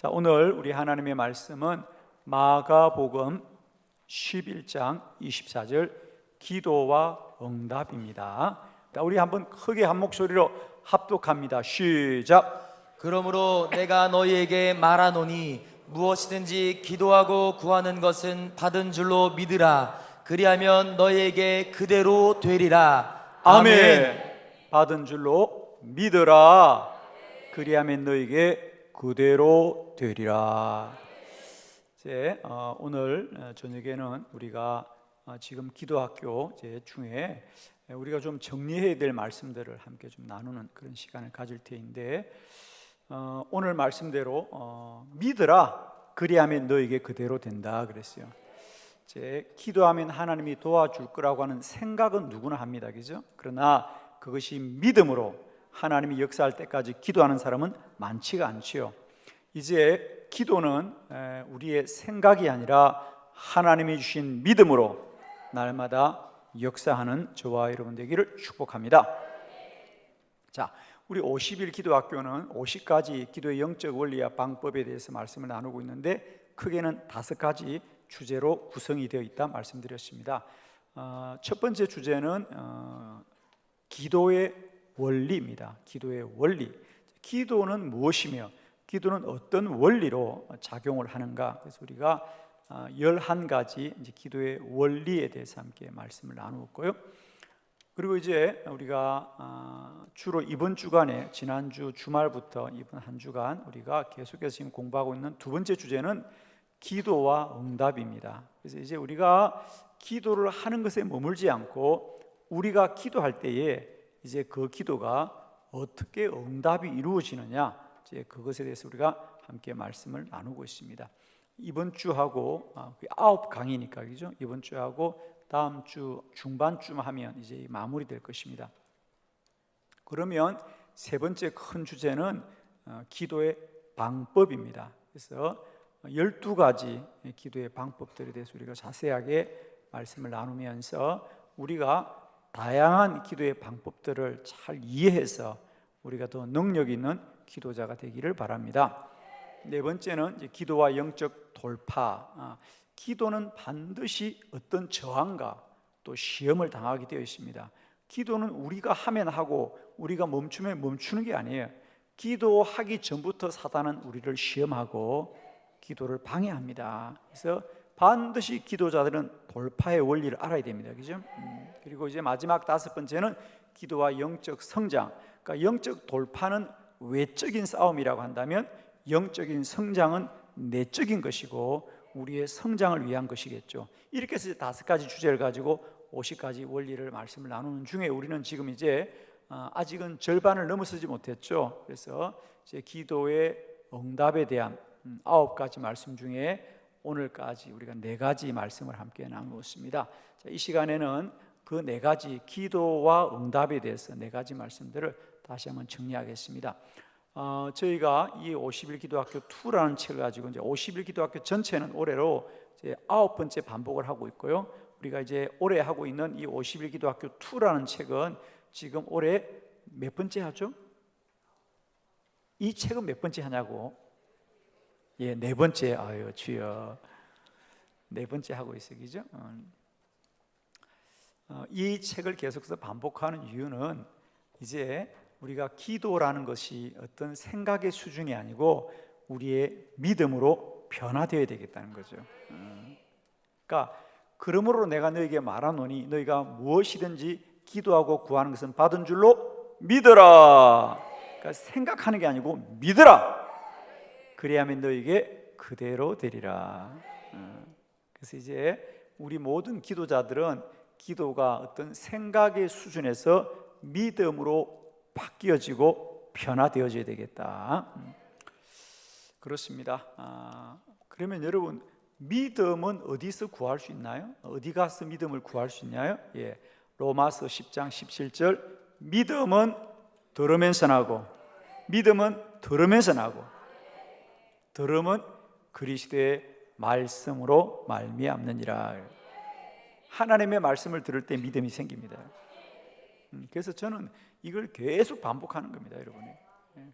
자, 오늘 우리 하나님의 말씀은 마가복음 11장 24절 기도와 응답입니다. 자, 우리 한번 크게 한 목소리로 합독합니다. 시작. 그러므로 내가 너희에게 말하노니 무엇이든지 기도하고 구하는 것은 받은 줄로 믿으라. 그리하면 너희에게 그대로 되리라. 아멘. 받은 줄로 믿으라. 그리하면 너에게 그대로 되리라. 이제 오늘 저녁에는 우리가 지금 기도학교 중에 우리가 좀 정리해야 될 말씀들을 함께 좀 나누는 그런 시간을 가질 테인데, 오늘 말씀대로 믿으라. 그리하면 너에게 그대로 된다 그랬어요. 이제 기도하면 하나님이 도와줄 거라고 하는 생각은 누구나 합니다, 그죠? 그러나 그것이 믿음으로 하나님이 역사할 때까지 기도하는 사람은 많지가 않지요. 이제 기도는 우리의 생각이 아니라 하나님이 주신 믿음으로 날마다 역사하는 저와 여러분 되기를 축복합니다. 자, 우리 50일 기도학교는 50가지 기도의 영적 원리와 방법에 대해서 말씀을 나누고 있는데, 크게는 5가지 주제로 구성이 되어 있다 말씀드렸습니다. 첫 번째 주제는 기도의 원리입니다. 기도의 원리. 기도는 무엇이며 기도는 어떤 원리로 작용을 하는가? 그래서 우리가 11가지 이제 기도의 원리에 대해서 함께 말씀을 나누었고요. 그리고 이제 우리가 주로 이번 주간에 지난주 주말부터 이번 한 주간 우리가 계속해서 지금 공부하고 있는 두 번째 주제는 기도와 응답입니다. 그래서 이제 우리가 기도를 하는 것에 머물지 않고 우리가 기도할 때에 이제 그 기도가 어떻게 응답이 이루어지느냐, 이제 그것에 대해서 우리가 함께 말씀을 나누고 있습니다. 이번 주하고 9강이니까 그죠? 이번 주하고 다음 주 중반쯤 하면 이제 마무리될 것입니다. 그러면 세 번째 큰 주제는 기도의 방법입니다. 그래서 12가지 기도의 방법들에 대해서 우리가 자세하게 말씀을 나누면서 우리가 다양한 기도의 방법들을 잘 이해해서 우리가 더 능력 있는 기도자가 되기를 바랍니다. 네 번째는 이제 기도와 영적 돌파. 기도는 반드시 어떤 저항과 또 시험을 당하게 되어 있습니다. 기도는 우리가 하면 하고 우리가 멈추면 멈추는 게 아니에요. 기도하기 전부터 사단은 우리를 시험하고 기도를 방해합니다. 그래서 반드시 기도자들은 돌파의 원리를 알아야 됩니다. 그죠? 그리고 이제 마지막 5번째는 기도와 영적 성장. 그러니까 영적 돌파는 외적인 싸움이라고 한다면 영적인 성장은 내적인 것이고 우리의 성장을 위한 것이겠죠. 이렇게 해서 5가지 주제를 가지고 50가지 원리를 말씀을 나누는 중에 우리는 지금 이제 아직은 절반을 넘어서지 못했죠. 그래서 이제 기도의 응답에 대한 9가지 말씀 중에 오늘까지 우리가 4가지 말씀을 함께 나누었습니다. 자, 이 시간에는 그 4가지 기도와 응답에 대해서 4가지 말씀들을 다시 한번 정리하겠습니다. 저희가 이 50일 기도학교 2라는 책을 가지고 이제 50일 기도학교 전체는 올해로 이제 9번째 반복을 하고 있고요. 우리가 이제 올해 하고 있는 이 50일 기도학교 2라는 책은 지금 올해 몇 번째 하죠? 이 책은 몇 번째 하냐고? 예, 4번째. 아유, 주여. 4번째 하고 있어요. 그죠? 이 책을 계속해서 반복하는 이유는 이제 우리가 기도라는 것이 어떤 생각의 수준이 아니고 우리의 믿음으로 변화되어야 되겠다는 거죠. 그러니까 그러므로 내가 너에게 말하노니 너희가 무엇이든지 기도하고 구하는 것은 받은 줄로 믿어라. 그러니까 생각하는 게 아니고 믿어라. 그래야만 너에게 그대로 되리라. 그래서 이제 우리 모든 기도자들은 기도가 어떤 생각의 수준에서 믿음으로 바뀌어지고 변화되어져야 되겠다. 그렇습니다. 그러면 여러분, 믿음은 어디서 구할 수 있나요? 어디 가서 믿음을 구할 수 있나요? 예, 로마서 10장 17절 믿음은 들으면서 나고 믿음은 들으면서 나고 들음은 그리스도의 말씀으로 말미암느니라. 하나님의 말씀을 들을 때 믿음이 생깁니다. 그래서 저는 이걸 계속 반복하는 겁니다, 여러분이.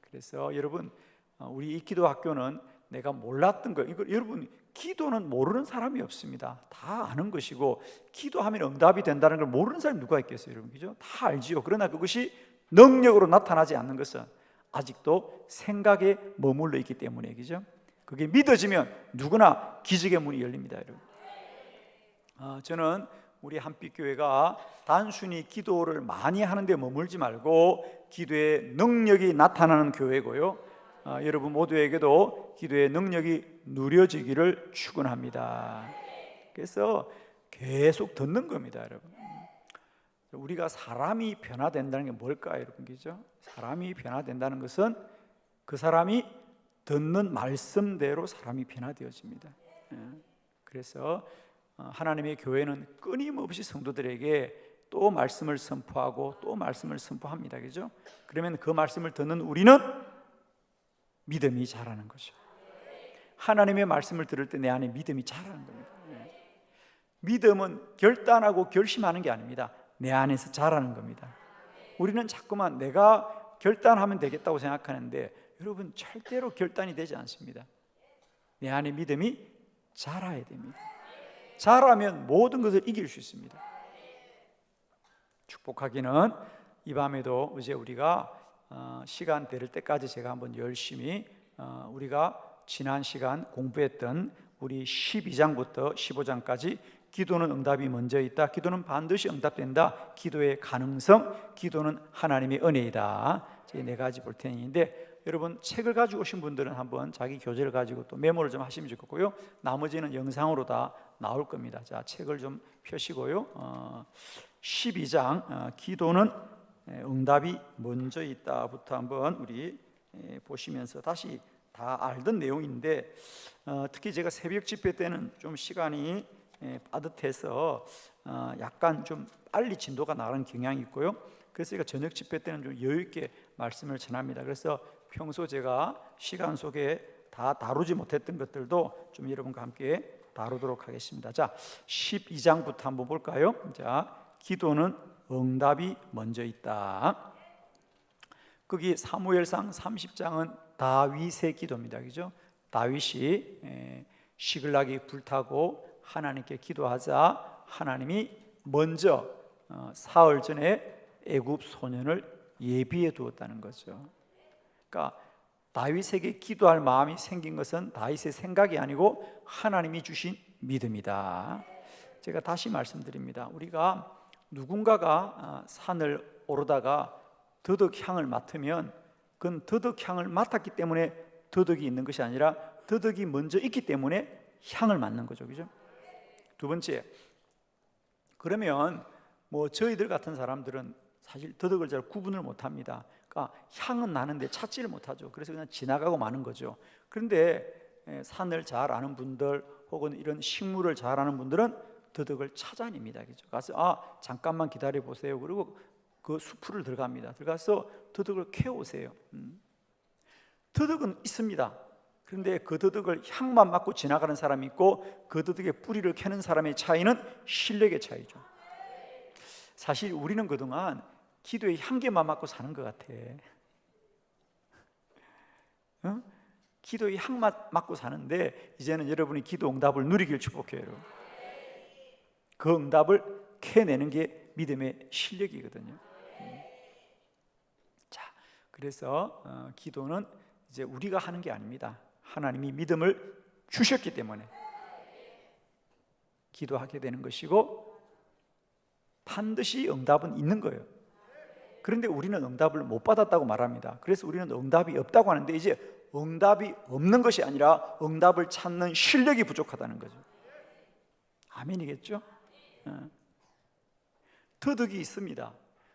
그래서 여러분, 우리 이 기도 학교는 내가 몰랐던 거, 이거 여러분, 기도는 모르는 사람이 없습니다. 다 아는 것이고, 기도하면 응답이 된다는 걸 모르는 사람이 누가 있겠어요, 여러분? 그죠? 다 알지요. 그러나 그것이 능력으로 나타나지 않는 것은 아직도 생각에 머물러 있기 때문에, 그죠? 그게 믿어지면 누구나 기적의 문이 열립니다, 여러분. 저는 우리 한빛교회가 단순히 기도를 많이 하는데 머물지 말고 기도의 능력이 나타나는 교회고요, 여러분 모두에게도 기도의 능력이 누려지기를 축원합니다. 그래서 계속 듣는 겁니다, 여러분. 우리가 사람이 변화된다는 게 뭘까요, 여러분? 그죠? 사람이 변화된다는 것은 그 사람이 듣는 말씀대로 사람이 변화되어집니다. 그래서 하나님의 교회는 끊임없이 성도들에게 또 말씀을 선포하고 또 말씀을 선포합니다. 그죠? 그러면 그 말씀을 듣는 우리는 믿음이 자라는 거죠. 하나님의 말씀을 들을 때 내 안에 믿음이 자라는 겁니다. 믿음은 결단하고 결심하는 게 아닙니다. 내 안에서 자라는 겁니다. 우리는 자꾸만 내가 결단하면 되겠다고 생각하는데, 여러분 절대로 결단이 되지 않습니다. 내 안에 믿음이 자라야 됩니다. 자라면 모든 것을 이길 수 있습니다. 축복하기는 이 밤에도 이제 우리가 시간 될 때까지 제가 한번 열심히 우리가 지난 시간 공부했던 우리 12장부터 15장까지 기도는 응답이 먼저 있다, 기도는 반드시 응답된다, 기도의 가능성, 기도는 하나님의 은혜이다, 이 네 가지 볼 테니인데, 여러분 책을 가지고 오신 분들은 한번 자기 교재를 가지고 또 메모를 좀 하시면 좋겠고요, 나머지는 영상으로 다 나올 겁니다. 자, 책을 좀 펴시고요, 12장 기도는 응답이 먼저 있다부터 한번 우리 보시면서, 다시 다 알던 내용인데 특히 제가 새벽 집회 때는 좀 시간이 빠듯해서 약간 좀 빨리 진도가 나가는 경향이 있고요, 그래서 제가 저녁 집회 때는 좀 여유 있게 말씀을 전합니다. 그래서 평소 제가 시간 속에 다 다루지 못했던 것들도 좀 여러분과 함께 다루도록 하겠습니다. 자, 12장부터 한번 볼까요? 자, 기도는 응답이 먼저 있다. 거기 사무엘상 30장은 다윗의 기도입니다. 그죠? 다윗이 시글락이 불타고 하나님께 기도하자 하나님이 먼저 사흘 전에 애굽 소년을 예비해 두었다는 거죠. 그러니까 다윗에게 기도할 마음이 생긴 것은 다윗의 생각이 아니고 하나님이 주신 믿음이다. 제가 다시 말씀드립니다. 우리가 누군가가 산을 오르다가 더덕향을 맡으면 그건 더덕향을 맡았기 때문에 더덕이 있는 것이 아니라 더덕이 먼저 있기 때문에 향을 맡는 거죠. 그죠? 두 번째, 그러면 뭐 저희들 같은 사람들은 사실 더덕을 잘 구분을 못합니다. 그러니까 향은 나는데 찾지를 못하죠. 그래서 그냥 지나가고 마는 거죠. 그런데 산을 잘 아는 분들 혹은 이런 식물을 잘 아는 분들은 더덕을 찾아냅니다. 그죠? 가서 잠깐만 기다려 보세요. 그리고 그 수풀을 들어갑니다. 들어가서 더덕을 캐오세요. 더덕은 있습니다. 그런데 그 더덕을 향만 맡고 지나가는 사람이 있고 그 더덕의 뿌리를 캐는 사람의 차이는 실력의 차이죠. 사실 우리는 그동안 기도의 향기만 맡고 사는 것 같아. 기도의 향만 맡고 사는데 이제는 여러분이 기도 응답을 누리길 축복해요. 여러분. 그 응답을 캐내는 게 믿음의 실력이거든요. 자, 그래서 기도는 이제 우리가 하는 게 아닙니다. 하나님이 믿음을 주셨기 때문에 기도하게 되는 것이고 반드시 응답은 있는 거예요. 그런데 우리는 응답을 못 받았다고 말합니다. 그래서 우리는 응답이 없다고 하는데, 이제 응답이 없는 것이 아니라 응답을 찾는 실력이 부족하다는 거죠. 아멘이겠죠? 더덕이 있습니다.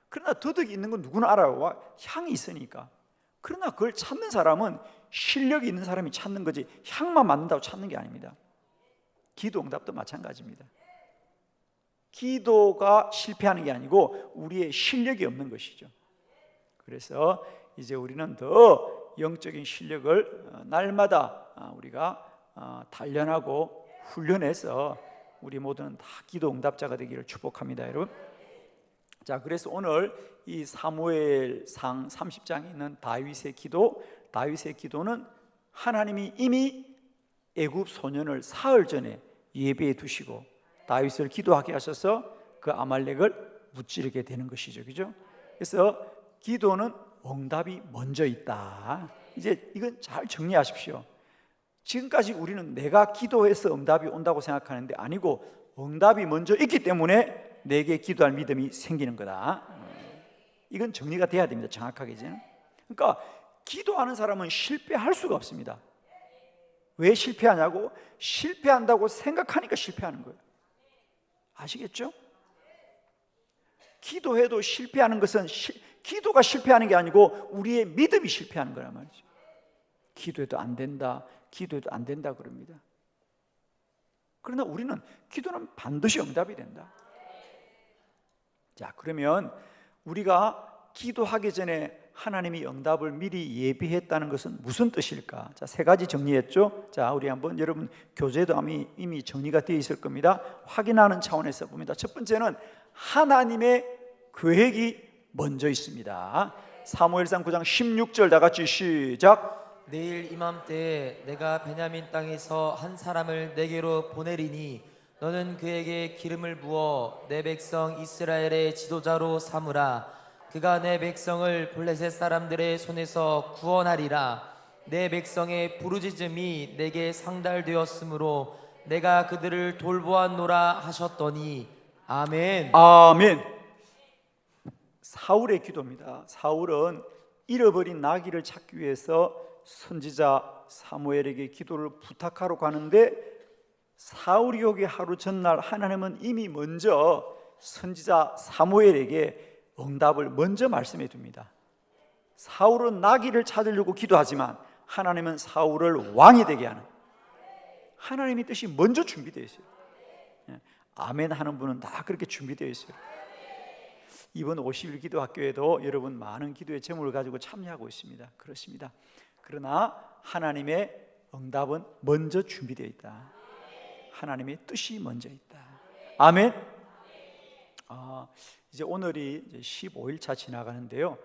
그러나 더덕이 있는 건 누구나 알아요. 향이 있으니까. 그러나 그걸 찾는 사람은 실력이 있는 사람이 찾는 거지 향만 맡는다고 찾는 게 아닙니다. 기도 응답도 마찬가지입니다. 기도가 실패하는 게 아니고 우리의 실력이 없는 것이죠. 그래서 이제 우리는 더 영적인 실력을 날마다 우리가 단련하고 훈련해서 우리 모두는 다 기도 응답자가 되기를 축복합니다, 여러분. 자, 그래서 오늘 이 사무엘상 30장에 있는 다윗의 기도는 하나님이 이미 애굽 소년을 사흘 전에 예배해 두시고 다윗을 기도하게 하셔서 그 아말렉을 무찌르게 되는 것이죠. 그죠? 그래서 기도는 응답이 먼저 있다. 이제 이건 잘 정리하십시오. 지금까지 우리는 내가 기도해서 응답이 온다고 생각하는데 아니고, 응답이 먼저 있기 때문에 내게 기도할 믿음이 생기는 거다. 이건 정리가 돼야 됩니다. 정확하게 이제는. 그러니까 기도하는 사람은 실패할 수가 없습니다. 왜 실패하냐고? 실패한다고 생각하니까 실패하는 거예요. 아시겠죠? 기도해도 실패하는 것은 기도가 실패하는 게 아니고 우리의 믿음이 실패하는 거란 말이죠. 기도해도 안 된다, 기도해도 안 된다 그럽니다. 그러나 우리는 기도는 반드시 응답이 된다. 자, 그러면 우리가 기도하기 전에 하나님이 응답을 미리 예비했다는 것은 무슨 뜻일까? 자, 세 가지 정리했죠. 자, 우리 한번, 여러분 교재도 이미 정리가 되어 있을 겁니다. 확인하는 차원에서 봅니다. 첫 번째는 하나님의 계획이 먼저 있습니다. 사무엘상 9장 16절 다 같이 시작. 내일 이맘때에 내가 베냐민 땅에서 한 사람을 내게로 보내리니 너는 그에게 기름을 부어 내 백성 이스라엘의 지도자로 삼으라. 그가 내 백성을 블레셋 사람들의 손에서 구원하리라. 내 백성의 부르짖음이 내게 상달되었으므로 내가 그들을 돌보았노라 하셨더니. 아멘. 아멘. 사울의 기도입니다. 사울은 잃어버린 나귀를 찾기 위해서 선지자 사무엘에게 기도를 부탁하러 가는데, 사울이 오기 하루 전날 하나님은 이미 먼저 선지자 사무엘에게 응답을 먼저 말씀해 둡니다. 사울은 나귀를 찾으려고 기도하지만 하나님은 사울을 왕이 되게 하는, 하나님의 뜻이 먼저 준비되어 있어요. 아멘 하는 분은 다 그렇게 준비되어 있어요. 이번 50일 기도학교에도 여러분 많은 기도의 제목을 가지고 참여하고 있습니다. 그렇습니다. 그러나 하나님의 응답은 먼저 준비되어 있다. 하나님의 뜻이 먼저 있다. 아멘. 이제 오늘이 이제 15일차 지나가는데요.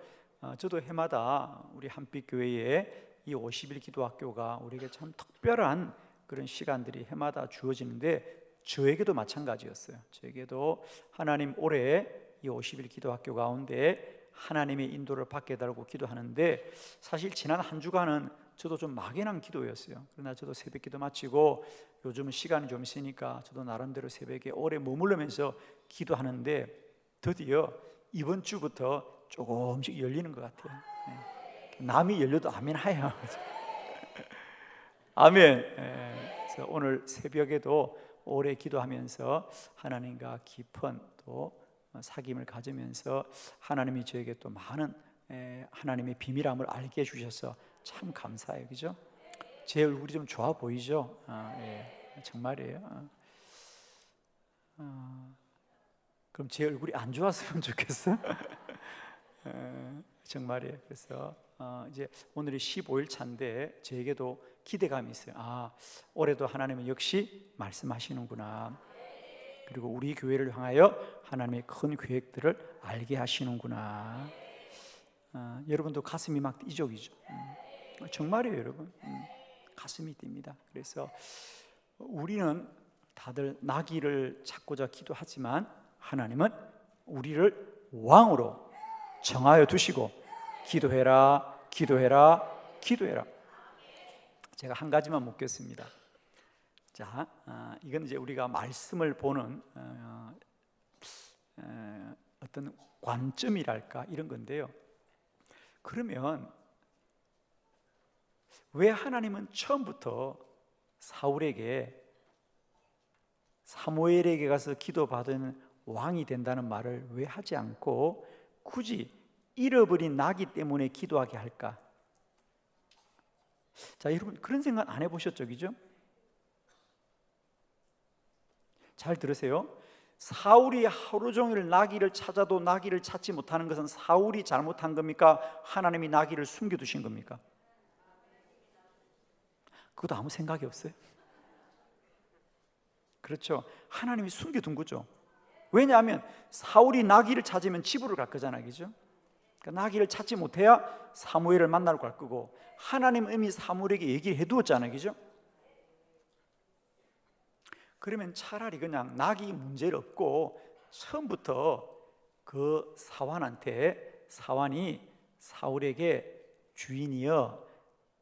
저도 해마다 우리 한빛교회에 이 50일 기도학교가 우리에게 참 특별한 그런 시간들이 해마다 주어지는데, 저에게도 마찬가지였어요. 저에게도 하나님 올해 이 50일 기도학교 가운데 하나님의 인도를 받게 달라고 기도하는데, 사실 지난 한 주간은 저도 좀 막연한 기도였어요. 그러나 저도 새벽 기도 마치고 요즘은 시간이 좀 있으니까 저도 나름대로 새벽에 오래 머무르면서 기도하는데, 드디어 이번 주부터 조금씩 열리는 것 같아요. 남이 열려도 아멘 하여. 아멘. 그래서 오늘 새벽에도 오래 기도하면서 하나님과 깊은 또 사귐을 가지면서 하나님이 저에게 또 많은 하나님의 비밀함을 알게 해주셔서 참 감사해요. 그죠? 제 얼굴이 좀 좋아 보이죠? 정말이에요. 그럼 제 얼굴이 안 좋았으면 좋겠어? 정말이에요. 그래서 이제 오늘이 15일 차인데 저에게도 기대감이 있어요. 올해도 하나님은 역시 말씀하시는구나. 그리고 우리 교회를 향하여 하나님의 큰 계획들을 알게 하시는구나. 여러분도 가슴이 막 이적이죠. 정말이에요, 여러분. 가슴이 뜁니다. 그래서 우리는 다들 나귀를 찾고자 기도하지만 하나님은 우리를 왕으로 정하여 두시고 기도해라, 기도해라, 기도해라. 제가 한 가지만 묻겠습니다. 자, 이건 이제 우리가 말씀을 보는 어떤 관점이랄까 이런 건데요. 그러면 왜 하나님은 처음부터 사무엘에게 가서 기도받은 왕이 된다는 말을 왜 하지 않고 굳이 잃어버린 나귀 때문에 기도하게 할까? 자, 여러분 그런 생각 안 해보셨죠? 그죠? 잘 들으세요. 사울이 하루 종일 나귀를 찾아도 나귀를 찾지 못하는 것은 사울이 잘못한 겁니까? 하나님이 나귀를 숨겨두신 겁니까? 그것도 아무 생각이 없어요. 그렇죠. 하나님이 숨겨둔 거죠. 왜냐하면 사울이 나귀를 찾으면 집으로 갈 거잖아요. 그죠? 그러니까 나귀를 찾지 못해야 사무엘을 만나러 갈 거고, 하나님은 이미 사무엘에게 얘기를 해두었잖아요. 그죠? 그러면 차라리 그냥 낙이 문제를 없고 처음부터 그 사환이 사울에게 주인이여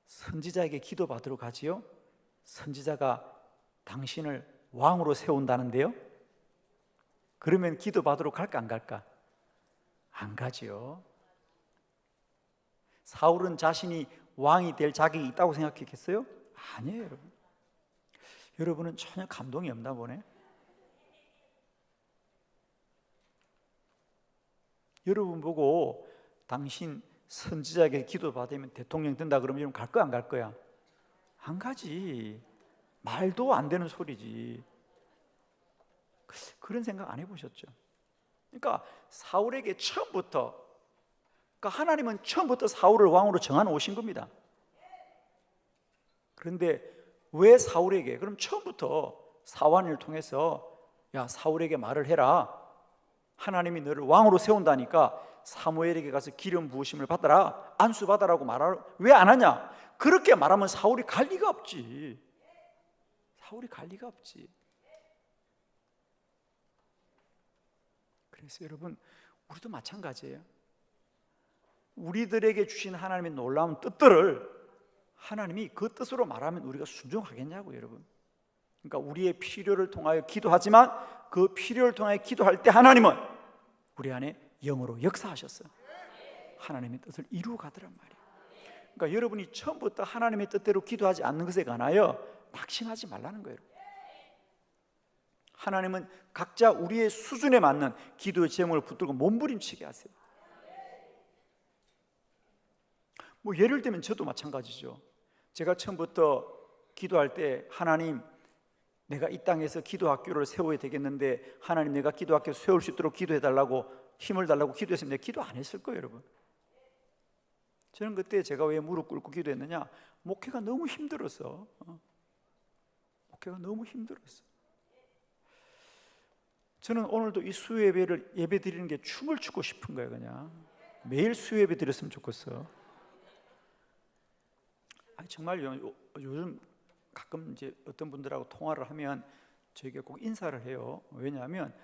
선지자에게 기도받으러 가지요. 선지자가 당신을 왕으로 세운다는데요. 그러면 기도받으러 갈까 안 갈까? 안 가지요. 사울은 자신이 왕이 될 자격이 있다고 생각했겠어요? 아니에요, 여러분. 여러분은 전혀 감동이 없나 보네. 여러분 보고 당신 선지자에게 기도받으면 대통령 된다 그러면 여러분 갈 거야 안 갈 거야? 안 가지. 말도 안 되는 소리지. 그런 생각 안 해보셨죠? 그러니까 사울에게 처음부터, 그러니까 하나님은 처음부터 사울을 왕으로 정해놓으신 겁니다. 그런데 왜 사울에게? 그럼 처음부터 사환을 통해서 야 사울에게 말을 해라. 하나님이 너를 왕으로 세운다니까 사무엘에게 가서 기름 부으심을 받아라, 안수 받아라고 말하라. 왜 안 하냐? 그렇게 말하면 사울이 갈 리가 없지. 사울이 갈 리가 없지. 그래서 여러분, 우리도 마찬가지예요. 우리들에게 주신 하나님의 놀라운 뜻들을 하나님이 그 뜻으로 말하면 우리가 순종하겠냐고, 여러분. 그러니까 우리의 필요를 통하여 기도하지만 그 필요를 통하여 기도할 때 하나님은 우리 안에 영으로 역사하셨어요. 하나님의 뜻을 이루어 가더란 말이에요. 그러니까 여러분이 처음부터 하나님의 뜻대로 기도하지 않는 것에 관하여 낙심하지 말라는 거예요. 하나님은 각자 우리의 수준에 맞는 기도의 제목을 붙들고 몸부림치게 하세요. 뭐 예를 들면 저도 마찬가지죠. 제가 처음부터 기도할 때 하나님, 내가 이 땅에서 기도학교를 세워야 되겠는데 하나님 내가 기도학교 세울 수 있도록 기도해달라고, 힘을 달라고 기도했으면 내가 기도 안 했을 거예요, 여러분. 저는 그때 제가 왜 무릎 꿇고 기도했느냐, 목회가 너무 힘들었어. 목회가 너무 힘들었어. 저는 오늘도 이 수요 예배를 예배 드리는 게 춤을 추고 싶은 거예요. 그냥 매일 수요 예배 드렸으면 좋겠어. 아니, 정말요. 요즘 가끔 이제 어떤 분들하고 통화를 하면 저에게 꼭 인사를 해요. 왜냐하면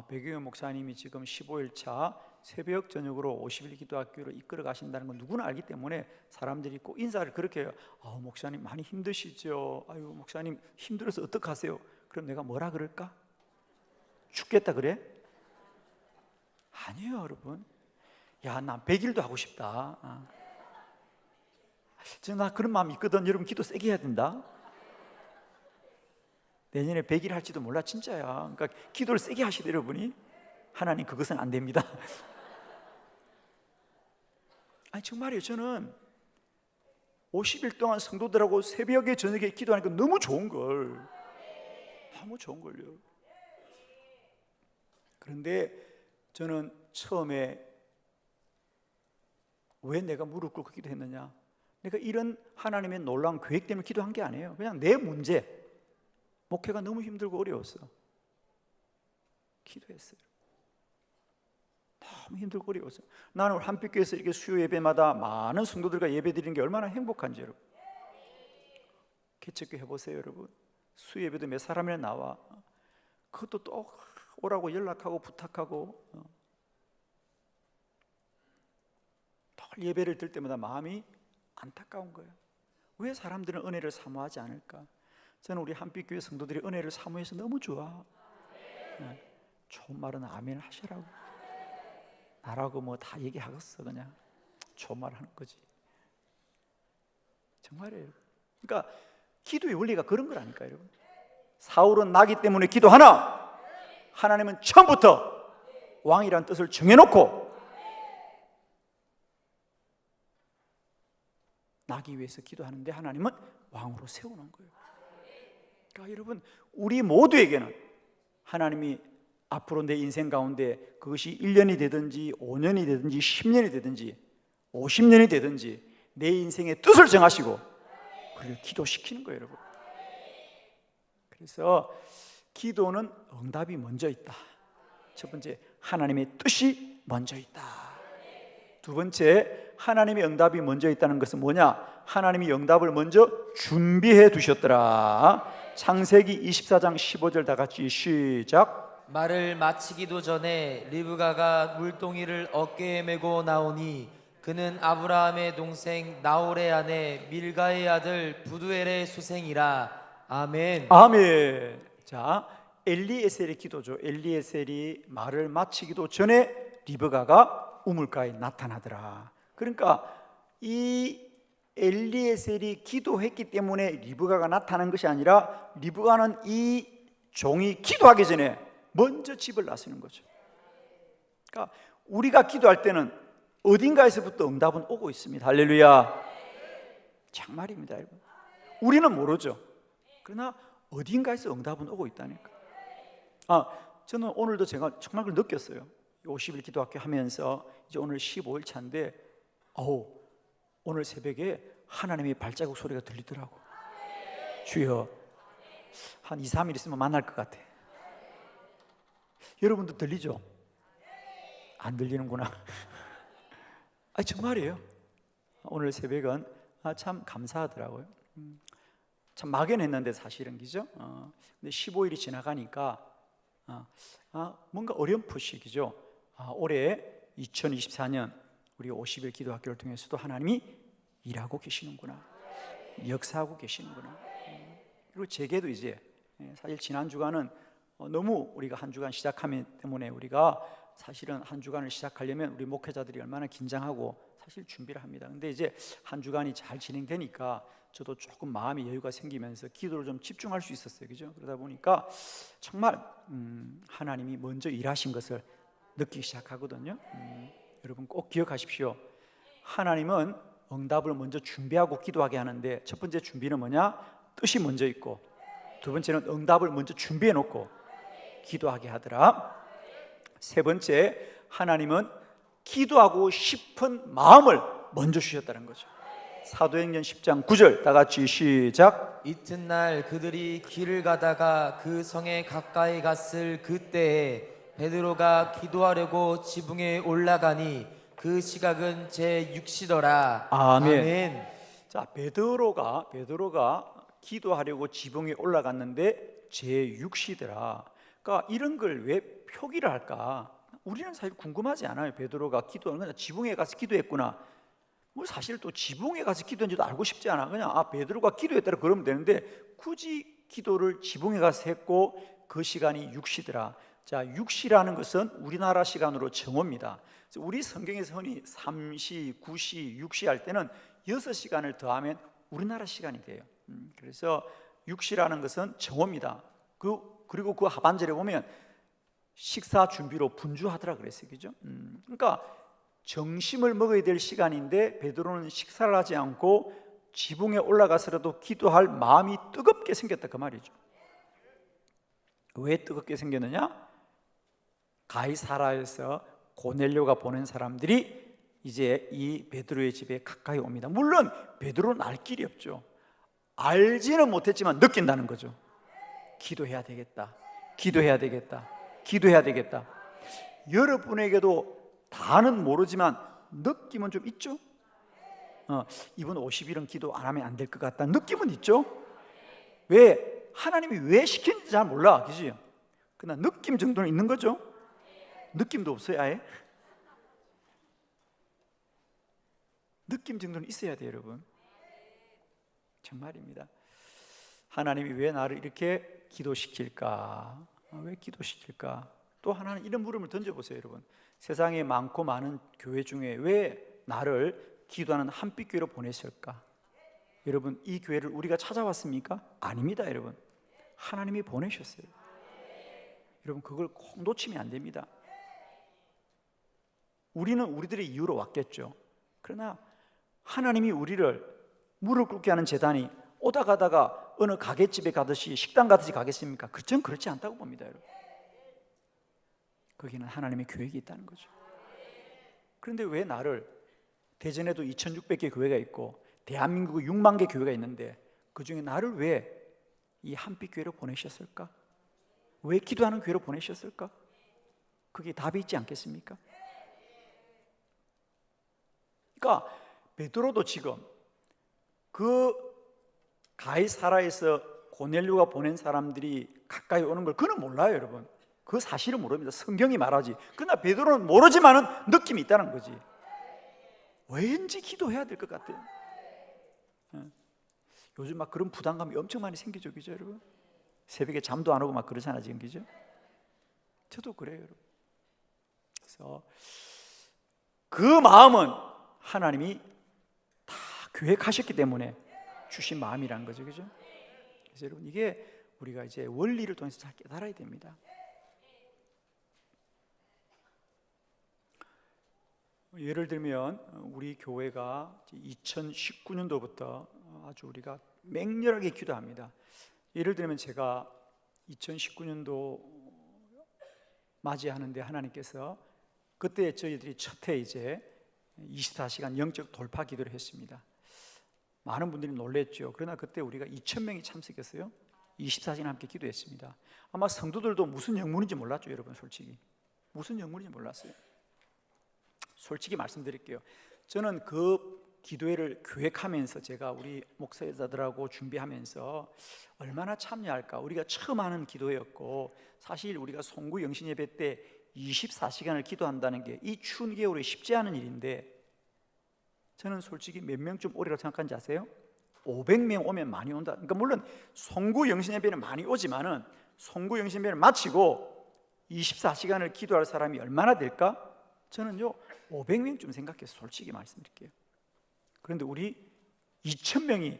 백유현 목사님이 지금 15일차 새벽 저녁으로 50일 기도학교를 이끌어 가신다는 건 누구나 알기 때문에 사람들이 꼭 인사를 그렇게 해요. 목사님 많이 힘드시죠? 아유, 목사님 힘들어서 어떡하세요? 그럼 내가 뭐라 그럴까? 죽겠다 그래? 아니에요, 여러분. 야, 난 100일도 하고 싶다. 나 그런 마음이 있거든. 여러분 기도 세게 해야 된다. 내년에 100일 할지도 몰라. 진짜야. 그러니까 기도를 세게 하시되 여러분이. 하나님 그것은 안 됩니다. 아니 정말이에요. 저는 50일 동안 성도들하고 새벽에 저녁에 기도하니까 너무 좋은 걸. 너무 좋은 걸요. 그런데 저는 처음에 왜 내가 무릎 꿇고 기도했느냐, 내가 이런 하나님의 놀라운 계획 때문에 기도한 게 아니에요. 그냥 내 문제, 목회가 너무 힘들고 어려웠어. 기도했어요. 너무 힘들고 어려웠어. 나는 한빛교회에서 이렇게 수요 예배마다 많은 성도들과 예배 드리는 게 얼마나 행복한지 여러분. 개척교회 해보세요, 여러분. 수요 예배도 몇 사람이나 나와. 그것도 또 오라고 연락하고 부탁하고, 또 예배를 들 때마다 마음이 안타까운 거예요. 왜 사람들은 은혜를 사모하지 않을까? 저는 우리 한빛교회 성도들이 은혜를 사모해서 너무 좋아. 좋은 말은 아멘 하시라고. 나라고 뭐 다 얘기하겠어. 그냥 좋은 말 하는 거지. 정말이에요. 그러니까 기도의 원리가 그런 거라니까요, 여러분. 사울은 나기 때문에 기도하나 하나님은 처음부터 왕이란 뜻을 정해놓고 나기 위해서 기도하는데 하나님은 왕으로 세우는 거예요. 그러니까 여러분, 우리 모두에게는 하나님이 앞으로 내 인생 가운데 그것이 1년이 되든지 5년이 되든지 10년이 되든지 50년이 되든지 내 인생의 뜻을 정하시고 그를 기도시키는 거예요, 여러분. 그래서 기도는 응답이 먼저 있다. 첫 번째, 하나님의 뜻이 먼저 있다. 두 번째, 하나님의 응답이 먼저 있다는 것은 뭐냐? 하나님이 응답을 먼저 준비해 두셨더라. 창세기 24장 15절 다 같이 시작. 말을 마치기도 전에 리브가가 물동이를 어깨에 메고 나오니 그는 아브라함의 동생 나홀의 아내 밀가의 아들 부두엘의 소생이라. 아멘. 아멘. 자, 엘리에셀의 기도죠. 엘리에셀이 말을 마치기도 전에 리브가가 우물가에 나타나더라. 그러니까 이 엘리에셀이 기도했기 때문에 리브가가 나타난 것이 아니라 리브가는 이 종이 기도하기 전에 먼저 집을 나서는 거죠. 그러니까 우리가 기도할 때는 어딘가에서부터 응답은 오고 있습니다. 할렐루야. 정말입니다, 여러분. 우리는 모르죠. 그러나 어딘가에서 응답은 오고 있다니까. 저는 오늘도 제가 정말 그걸 느꼈어요. 50일 기도학교 하면서 이제 오늘 15일 차인데 오늘 새벽에 하나님의 발자국 소리가 들리더라고. 주여, 한 2, 3일 있으면 만날 것 같아. 여러분도 들리죠? 안 들리는구나. 정말이에요. 오늘 새벽은 참 감사하더라고요. 참 막연했는데 사실은, 그죠? 근데 15일이 지나가니까 뭔가 어렴풋이죠. 올해 2024년 우리 50일 기도학교를 통해서도 하나님이 일하고 계시는구나, 역사하고 계시는구나. 그리고 제게도 이제 사실 지난 주간은 너무 우리가 한 주간 시작하기 때문에 우리가 사실은 한 주간을 시작하려면 우리 목회자들이 얼마나 긴장하고 사실 준비를 합니다. 근데 이제 한 주간이 잘 진행되니까 저도 조금 마음의 여유가 생기면서 기도를 좀 집중할 수 있었어요. 그죠? 그러다 보니까 정말 하나님이 먼저 일하신 것을 느끼기 시작하거든요. 여러분 꼭 기억하십시오. 하나님은 응답을 먼저 준비하고 기도하게 하는데, 첫 번째 준비는 뭐냐? 뜻이 먼저 있고, 두 번째는 응답을 먼저 준비해 놓고 기도하게 하더라. 세 번째, 하나님은 기도하고 싶은 마음을 먼저 주셨다는 거죠. 사도행전 10장 9절 다 같이 시작. 이튿날 그들이 길을 가다가 그 성에 가까이 갔을 그때에 베드로가 기도하려고 지붕에 올라가니 그 시각은 제6시더라. 아멘. 자, 베드로가 기도하려고 지붕에 올라갔는데 제6시더라. 그러니까 이런 걸 왜 표기를 할까? 우리는 사실 궁금하지 않아요. 베드로가 기도하는 거냐, 지붕에 가서 기도했구나. 뭐 사실 또 지붕에 가서 기도했는지도 알고 싶지 않아. 그냥 베드로가 기도했다라 그러면 되는데 굳이 기도를 지붕에 가서 했고 그 시간이 6시더라. 자, 6시라는 것은 우리나라 시간으로 정오입니다. 우리 성경에서 흔히 3시, 9시, 6시 할 때는 6시간을 더하면 우리나라 시간이 돼요. 그래서 6시라는 것은 정오입니다. 그리고 그 하반절에 보면 식사 준비로 분주하더라 그랬어요. 그죠? 그러니까 점심을 먹어야 될 시간인데 베드로는 식사를 하지 않고 지붕에 올라가서라도 기도할 마음이 뜨겁게 생겼다 그 말이죠. 왜 뜨겁게 생겼느냐? 가이사라에서 고넬료가 보낸 사람들이 이제 이 베드로의 집에 가까이 옵니다. 물론 베드로는 알 길이 없죠. 알지는 못했지만 느낀다는 거죠. 기도해야 되겠다. 기도해야 되겠다. 기도해야 되겠다. 여러분에게도 다는 모르지만 느낌은 좀 있죠? 이번 50일은 기도 안 하면 안 될 것 같다는 느낌은 있죠? 왜? 하나님이 왜 시키는지 잘 몰라, 그지? 그러나 느낌 정도는 있는 거죠? 느낌도 없어요, 아예? 느낌 정도는 있어야 돼요, 여러분. 정말입니다. 하나님이 왜 나를 이렇게 기도시킬까? 왜 기도시킬까? 또 하나는 이런 물음을 던져보세요, 여러분. 세상에 많고 많은 교회 중에 왜 나를 기도하는 한빛교회로 보내셨을까? 여러분, 이 교회를 우리가 찾아왔습니까? 아닙니다, 여러분. 하나님이 보내셨어요. 여러분, 그걸 꼭 놓치면 안 됩니다. 우리는 우리들의 이유로 왔겠죠. 그러나 하나님이 우리를 무릎 꿇게 하는 제단이 오다 가다가 어느 가게집에 가듯이 식당 가듯이 가겠습니까? 전 그렇지 않다고 봅니다, 여러분. 거기는 하나님의 계획이 있다는 거죠. 그런데 왜 나를, 대전에도 2600개 교회가 있고 대한민국에 6만 개 교회가 있는데 그 중에 나를 왜 이 한빛교회로 보내셨을까? 왜 기도하는 교회로 보내셨을까? 그게 답이 있지 않겠습니까? 그러니까 베드로도 지금 그 가이사라에서 고넬료가 보낸 사람들이 가까이 오는 걸 그는 몰라요, 여러분. 그 사실은 모릅니다. 성경이 말하지. 그러나 베드로는 모르지만은 느낌이 있다는 거지. 왠지 기도해야 될 것 같아요. 요즘 막 그런 부담감이 엄청 많이 생기죠, 그죠, 여러분? 새벽에 잠도 안 오고 막 그러잖아, 지금, 그죠? 저도 그래요, 여러분. 그래서 그 마음은 하나님이 다 계획하셨기 때문에 주신 마음이라는 거죠, 그죠? 그래서 여러분, 이게 우리가 이제 원리를 통해서 잘 깨달아야 됩니다. 예를 들면 우리 교회가 2019년도부터 아주 우리가 맹렬하게 기도합니다. 예를 들면 제가 2019년도 맞이하는데 하나님께서 그때 저희들이 첫해 이제 24시간 영적 돌파 기도를 했습니다. 많은 분들이 놀랬죠. 그러나 그때 우리가 2,000명이 참석했어요. 24시간 함께 기도했습니다. 아마 성도들도 무슨 영문인지 몰랐죠, 여러분. 솔직히 무슨 영문인지 몰랐어요. 솔직히 말씀드릴게요. 저는 그 기도회를 계획하면서 제가 우리 목사자들하고 준비하면서 얼마나 참여할까. 우리가 처음 하는 기도회였고, 사실 우리가 송구 영신예배 때 24시간을 기도한다는 게 이 추운 겨울에 쉽지 않은 일인데, 저는 솔직히 몇 명쯤 오리라고 생각하는지 아세요? 500명 오면 많이 온다. 그러니까 물론 송구 영신예배는 많이 오지만은 송구 영신예배를 마치고 24시간을 기도할 사람이 얼마나 될까? 저는요 500명쯤 생각해서 솔직히 말씀드릴게요. 그런데 우리 2,000명이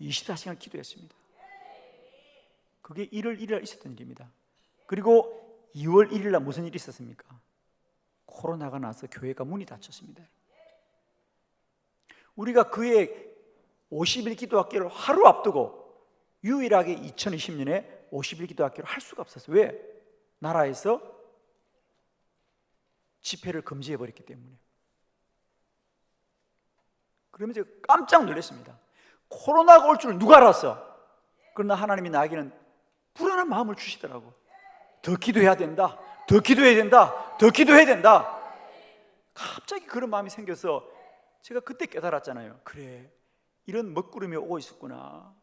24시간 기도했습니다. 그게 1월 1일 날 있었던 일입니다. 그리고 2월 1일 날 무슨 일이 있었습니까? 코로나가 나서 교회가 문이 닫혔습니다. 우리가 그해 50일 기도학교를 하루 앞두고 유일하게 2020년에 50일 기도학교를 할 수가 없었어요. 왜? 나라에서 집회를 금지해버렸기 때문에. 그러면 제가 깜짝 놀랐습니다. 코로나가 올 줄 누가 알았어? 그러나 하나님이 나에게는 불안한 마음을 주시더라고. 더 기도해야 된다. 더 기도해야 된다. 더 기도해야 된다. 갑자기 그런 마음이 생겨서 제가 그때 깨달았잖아요. 그래, 이런 먹구름이 오고 있었구나.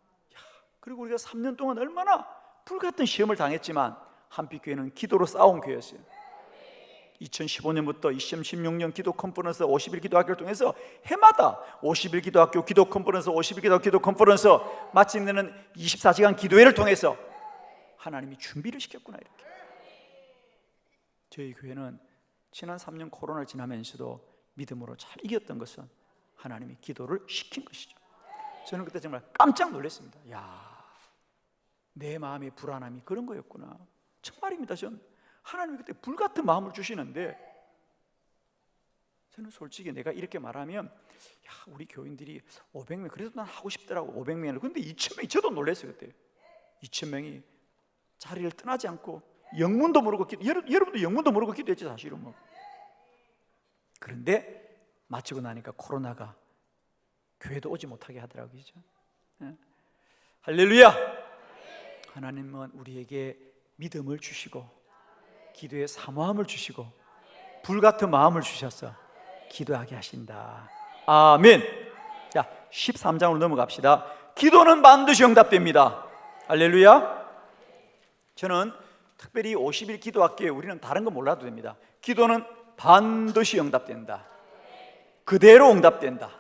그리고 우리가 3년 동안 얼마나 불같은 시험을 당했지만 한빛교회는 기도로 싸운 교회였어요. 2015년부터 2016년 기도 컨퍼런스 50일 기도학교를 통해서 해마다 50일 기도학교 기도 컨퍼런스, 50일 기도 컨퍼런스, 마침내는 24시간 기도회를 통해서 하나님이 준비를 시켰구나. 이렇게 저희 교회는 지난 3년 코로나를 지나면서도 믿음으로 잘 이겼던 것은 하나님이 기도를 시킨 것이죠. 저는 그때 정말 깜짝 놀랐습니다. 야, 내 마음의 불안함이 그런 거였구나. 정말입니다. 전 하나님이 그때 불같은 마음을 주시는데, 저는 솔직히 내가 이렇게 말하면 야, 우리 교인들이 500명 그래도 난 하고 싶더라고. 500명을. 근데 2,000명이, 저도 놀랐어요. 그때 2,000명이 자리를 떠나지 않고 영문도 모르고 여러분도 영문도 모르고 기도했지 사실은 뭐. 그런데 마치고 나니까 코로나가 교회도 오지 못하게 하더라고요. 그죠? 할렐루야. 하나님은 우리에게 믿음을 주시고 기도에 사모함을 주시고 불같은 마음을 주셔서 기도하게 하신다. 아멘. 자, 13장으로 넘어갑시다. 기도는 반드시 응답됩니다. 할렐루야. 저는 특별히 50일 기도학교에 우리는 다른 거 몰라도 됩니다. 기도는 반드시 응답된다. 그대로 응답된다.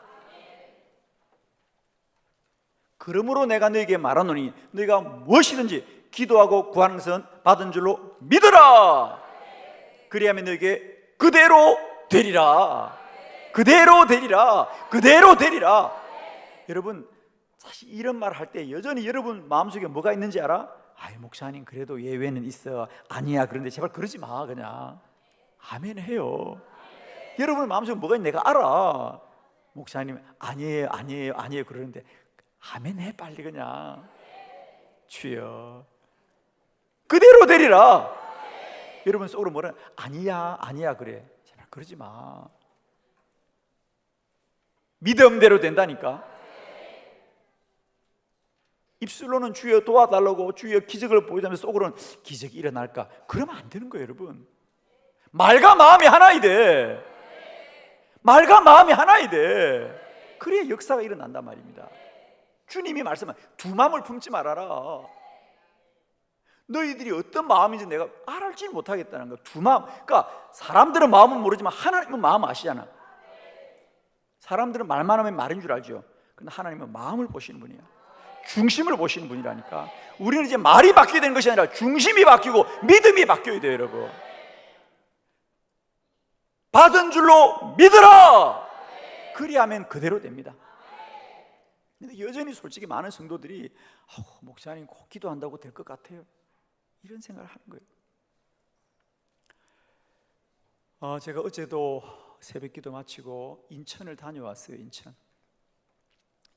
그러므로 내가 너에게 말하노니 너희가 무엇이든지 기도하고 구하는 것은 받은 줄로 믿어라. 그리하면 너에게 그대로 되리라. 그대로 되리라. 그대로 되리라. 여러분, 사실 이런 말 할 때 여전히 여러분 마음속에 뭐가 있는지 알아? 아이, 목사님 그래도 예외는 있어. 아니야. 그런데 제발 그러지 마. 그냥 아멘 해요. 여러분 마음속에 뭐가 있는지 내가 알아. 목사님 아니에요 아니에요 아니에요 그러는데 아멘 해 빨리. 그냥 주여 그대로 되리라. 여러분 속으로 뭐라 아니야 아니야 그래. 제발 그러지 마. 믿음대로 된다니까. 입술로는 주여 도와달라고 주여 기적을 보여주면서 속으로는 기적이 일어날까? 그러면 안 되는 거예요. 여러분 말과 마음이 하나이 돼. 말과 마음이 하나야 돼. 그래야 역사가 일어난단 말입니다. 주님이 말씀한 두 마음을 품지 말아라. 너희들이 어떤 마음인지 내가 알지 못하겠다는 거야. 두 마음. 그러니까 사람들은 마음은 모르지만 하나님은 마음 아시잖아. 사람들은 말만 하면 말인 줄 알죠. 그런데 하나님은 마음을 보시는 분이야. 중심을 보시는 분이라니까. 우리는 이제 말이 바뀌어야 되는 것이 아니라 중심이 바뀌고 믿음이 바뀌어야 돼요, 여러분. 받은 줄로 믿으라. 그리하면 그대로 됩니다. 근데 여전히 솔직히 많은 성도들이 목사님 꼭 기도한다고 될 것 같아요, 이런 생각을 하는 거예요. 제가 어제도 새벽 기도 마치고 인천을 다녀왔어요.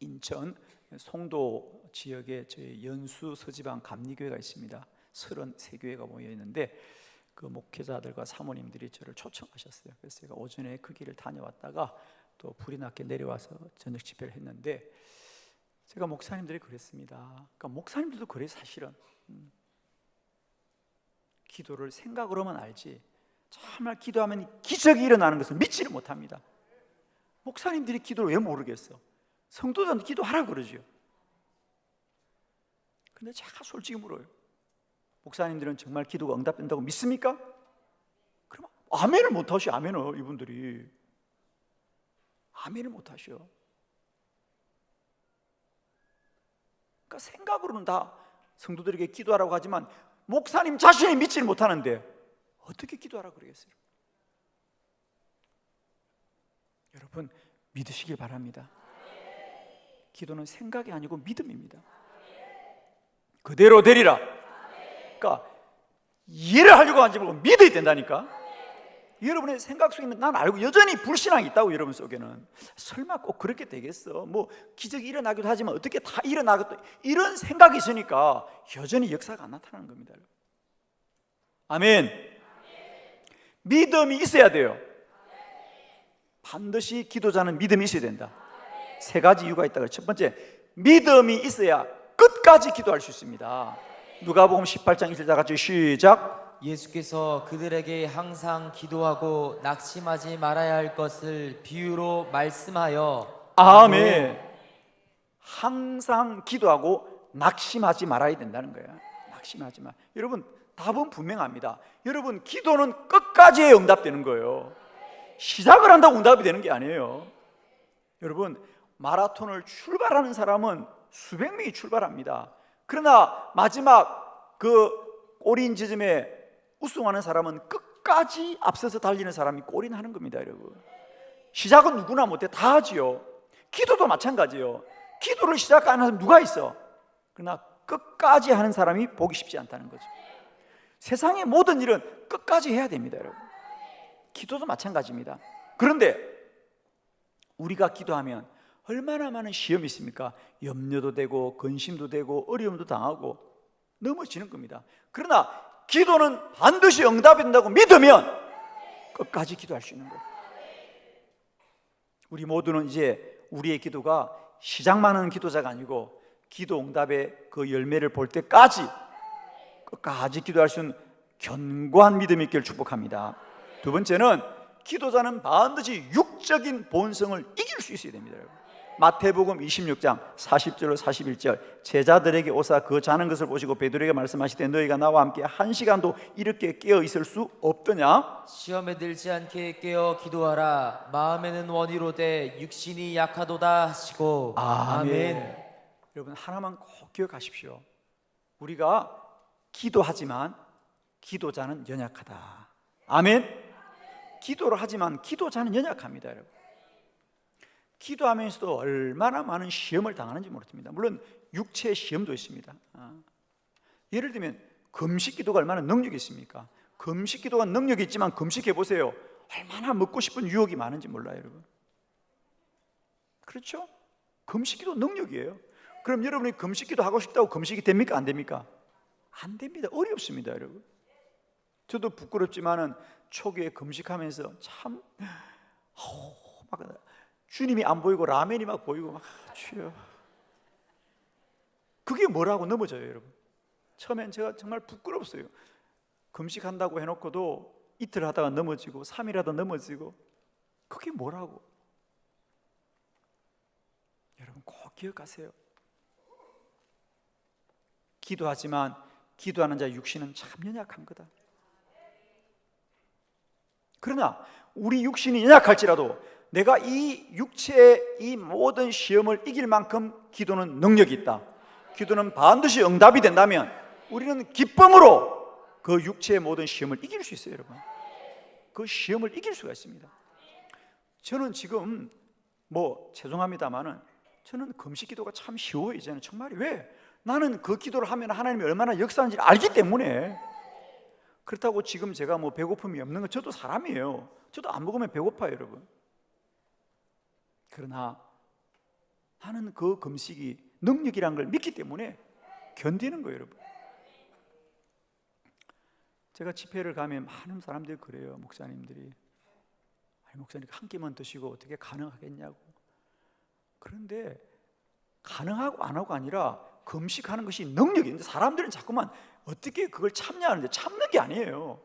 인천 송도 지역에 저희 연수 서지방 감리교회가 있습니다. 33교회가 모여 있는데 그 목회자들과 사모님들이 저를 초청하셨어요. 그래서 제가 오전에 그 길을 다녀왔다가 또 불이 났게 내려와서 저녁 집회를 했는데, 제가 목사님들이 그랬습니다. 그러니까 목사님들도 그래. 사실은 기도를 생각으로만 알지 정말 기도하면 기적이 일어나는 것을 믿지를 못합니다. 목사님들이 기도를 왜 모르겠어? 성도들한테 기도하라 그러죠. 근데 제가 솔직히 물어요. 목사님들은 정말 기도가 응답된다고 믿습니까? 그럼 아멘을 못하셔. 아멘을 이분들이 아멘을 못하셔. 그러니까 생각으로는 다 성도들에게 기도하라고 하지만 목사님 자신이 믿지를 못하는데 어떻게 기도하라고 그러겠어요? 여러분 믿으시길 바랍니다. 기도는 생각이 아니고 믿음입니다. 그대로 되리라. 그러니까 이해를 하려고 하지 말고 믿어야 된다니까. 여러분의 생각 속에 난 알고 여전히 불신앙이 있다고. 여러분 속에는 설마 꼭 그렇게 되겠어? 뭐 기적이 일어나기도 하지만 어떻게 다 일어나겠다, 이런 생각이 있으니까 여전히 역사가 안 나타나는 겁니다. 아멘. 믿음이 있어야 돼요. 반드시 기도자는 믿음이 있어야 된다. 세 가지 이유가 있다. 첫 번째, 믿음이 있어야 끝까지 기도할 수 있습니다. 누가복음 18장 1절 다 같이 시작. 예수께서 그들에게 항상 기도하고 낙심하지 말아야 할 것을 비유로 말씀하여. 아멘. 항상 기도하고 낙심하지 말아야 된다는 거예요. 낙심하지 마. 여러분 답은 분명합니다. 여러분 기도는 끝까지 응답되는 거예요. 시작을 한다고 응답이 되는 게 아니에요. 여러분 마라톤을 출발하는 사람은 수백 명이 출발합니다. 그러나 마지막 그 골인 지점에 우승하는 사람은 끝까지 앞서서 달리는 사람이 골인하는 겁니다. 여러분 시작은 누구나 못해. 다 하지요. 기도도 마찬가지예요. 기도를 시작 안 하는 사람 누가 있어? 그러나 끝까지 하는 사람이 보기 쉽지 않다는 거죠. 세상의 모든 일은 끝까지 해야 됩니다. 여러분 기도도 마찬가지입니다. 그런데 우리가 기도하면 얼마나 많은 시험이 있습니까? 염려도 되고 근심도 되고 어려움도 당하고 넘어지는 겁니다. 그러나 기도는 반드시 응답이 된다고 믿으면 끝까지 기도할 수 있는 거예요. 우리 모두는 이제 우리의 기도가 시작만 하는 기도자가 아니고 기도 응답의 그 열매를 볼 때까지 끝까지 기도할 수 있는 견고한 믿음이 있기를 축복합니다. 두 번째는 기도자는 반드시 육적인 본성을 이길 수 있어야 됩니다. 마태복음 26장 40절로 41절 제자들에게 오사 그 자는 것을 보시고 베드로에게 말씀하시되 너희가 나와 함께 한 시간도 이렇게 깨어 있을 수 없더냐? 시험에 들지 않게 깨어 기도하라. 마음에는 원이로되 육신이 약하도다 하시고. 아멘. 여러분 하나만 꼭 기억하십시오. 우리가 기도하지만 기도자는 연약하다. 아멘. 기도를 하지만 기도자는 연약합니다. 여러분 기도하면서도 얼마나 많은 시험을 당하는지 모릅니다. 물론 육체의 시험도 있습니다. 예를 들면 금식 기도가 얼마나 능력이 있습니까? 금식 기도가 능력이 있지만 금식해 보세요. 얼마나 먹고 싶은 유혹이 많은지 몰라요. 여러분 그렇죠? 금식 기도 능력이에요. 그럼 여러분이 금식 기도 하고 싶다고 금식이 됩니까? 안 됩니까? 안 됩니다. 어렵습니다. 여러분 저도 부끄럽지만은 초기에 금식하면서 참 막 주님이 안 보이고 라면이 막 보이고 막 주여 그게 뭐라고 넘어져요. 여러분 처음엔 제가 정말 부끄럽어요. 금식한다고 해놓고도 이틀 하다가 넘어지고 3일 하다 넘어지고 그게 뭐라고? 여러분 꼭 기억하세요. 기도하지만 기도하는 자의 육신은 참 연약한 거다. 그러나 우리 육신이 연약할지라도 내가 이 육체의 이 모든 시험을 이길 만큼 기도는 능력이 있다. 기도는 반드시 응답이 된다면 우리는 기쁨으로 그 육체의 모든 시험을 이길 수 있어요, 여러분. 그 시험을 이길 수가 있습니다. 저는 지금 죄송합니다만은 저는 금식 기도가 참 쉬워요. 이제는 정말. 왜? 나는 그 기도를 하면 하나님이 얼마나 역사하는지 알기 때문에. 그렇다고 지금 제가 배고픔이 없는 건, 저도 사람이에요. 저도 안 먹으면 배고파요, 여러분. 그러나 나는 그 금식이 능력이라는 걸 믿기 때문에 견디는 거예요, 여러분. 제가 집회를 가면 많은 사람들이 그래요. 목사님들이, 아니 목사님 한 끼만 드시고 어떻게 가능하겠냐고. 그런데 가능하고 안 하고 아니라 금식하는 것이 능력이 있는데, 사람들은 자꾸만 어떻게 그걸 참냐하는데 참는 게 아니에요.